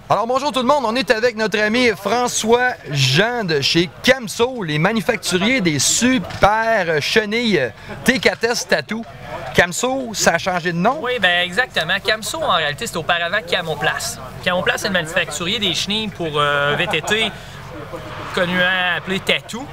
Alors bonjour tout le monde, on est avec notre ami François Jean de chez Camso, les manufacturiers des super chenilles TKS Tattoo. Camso, ça a changé de nom? Oui, bien exactement. Camso, en réalité, c'était auparavant Camoplace. Camoplace, c'est le manufacturier des chenilles pour VTT, communément appelé Tattoo,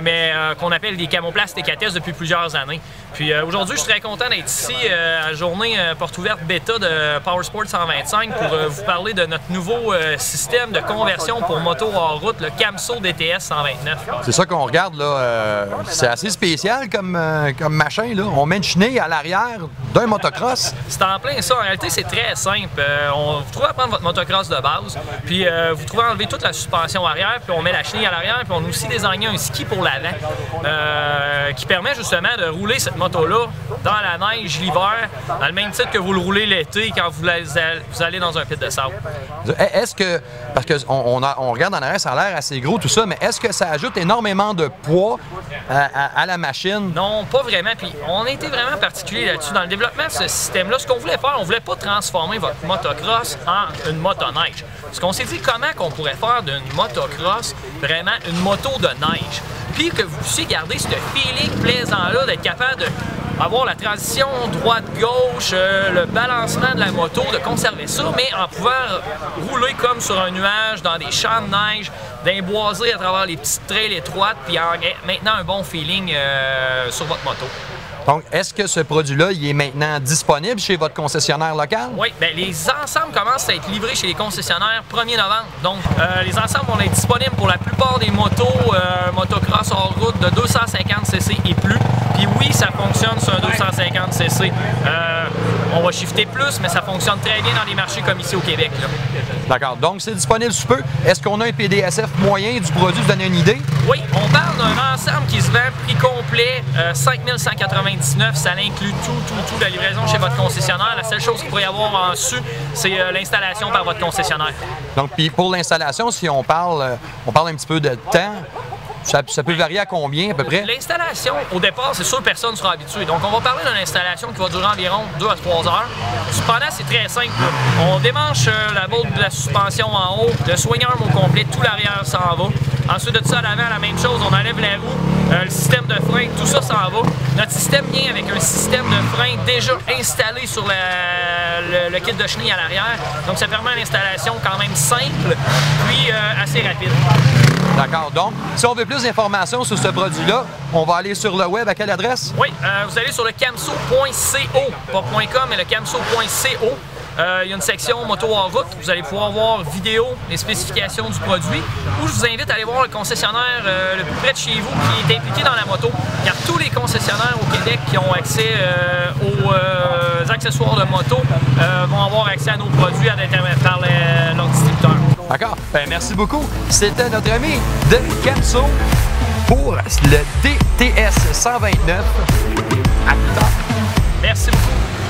mais qu'on appelle des Camoplace TKS depuis plusieurs années. Puis aujourd'hui, je suis très content d'être ici à la journée porte ouverte bêta de Powersport 125 pour vous parler de notre nouveau système de conversion pour moto hors route, le Camso DTS 129. C'est ça qu'on regarde là, c'est assez spécial comme machin là. On met une chenille à l'arrière d'un motocross. C'est en plein ça. En réalité, c'est très simple. Vous trouvez à prendre votre motocross de base, puis vous trouvez à enlever toute la suspension arrière, puis on met la chenille à l'arrière, puis on a aussi désigné un ski pour l'avant qui permet justement de rouler cette moto-là dans la neige l'hiver, dans le même titre que vous le roulez l'été quand vous allez dans un pit de sable. Est-ce que, parce qu'on regarde en arrière, ça a l'air assez gros tout ça, mais est-ce que ça ajoute énormément de poids à la machine? Non, pas vraiment. Puis on a été vraiment particulier là-dessus. Dans le développement de ce système-là, ce qu'on voulait faire, on voulait pas transformer votre motocross en une motoneige. Parce qu'on s'est dit comment qu'on pourrait faire d'une motocross vraiment une moto de neige. Puis que vous puissiez garder ce feeling plaisant-là, d'être capable d'avoir la transition droite-gauche, le balancement de la moto, de conserver ça, mais en pouvant rouler comme sur un nuage, dans des champs de neige, d'imboiser à travers les petites trails étroites, puis maintenant un bon feeling sur votre moto. Donc, est-ce que ce produit-là, il est maintenant disponible chez votre concessionnaire local? Oui, bien, les ensembles commencent à être livrés chez les concessionnaires 1er novembre. Donc, les ensembles vont être disponibles pour la plupart des motos motocross hors route de 250cc et plus. Puis oui, ça fonctionne sur un 250cc. On va shifter plus, mais ça fonctionne très bien dans les marchés comme ici au Québec. D'accord. Donc, c'est disponible sous peu. Est-ce qu'on a un PDSF moyen du produit? Vous donnez une idée? Oui, on parle d'un ensemble qui se vend prix complet 5199. Ça inclut tout, la livraison chez votre concessionnaire. La seule chose qu'il pourrait y avoir en dessus, c'est l'installation par votre concessionnaire. Donc, puis pour l'installation, si on parle un petit peu de temps, ça peut varier à combien à peu près? L'installation, au départ, c'est sûr que personne ne sera habitué. Donc, on va parler d'une installation qui va durer environ 2 à 3 heures. Cependant, c'est très simple. On démanche la boîte de la suspension en haut, le swing-arm au complet, tout l'arrière s'en va. Ensuite de ça, à l'avant, la même chose, on enlève la roue, le système de frein, tout ça s'en va. Notre système vient avec un système de frein déjà installé sur le kit de chenille à l'arrière. Donc, ça permet une installation quand même simple, puis assez rapide. D'accord. Donc, si on veut plus d'informations sur ce produit-là, on va aller sur le web. À quelle adresse? Oui, vous allez sur le camso.co, pas .com, mais le camso.co. Il y a une section moto en route. Vous allez pouvoir voir vidéo, les spécifications du produit. Ou je vous invite à aller voir le concessionnaire le plus près de chez vous qui est impliqué dans la moto. Car tous les concessionnaires au Québec qui ont accès aux accessoires de moto vont avoir accès à nos produits par leur distributeur. D'accord. Ben, merci beaucoup. C'était notre ami de Camso pour le DTS 129. À plus tard. Merci beaucoup.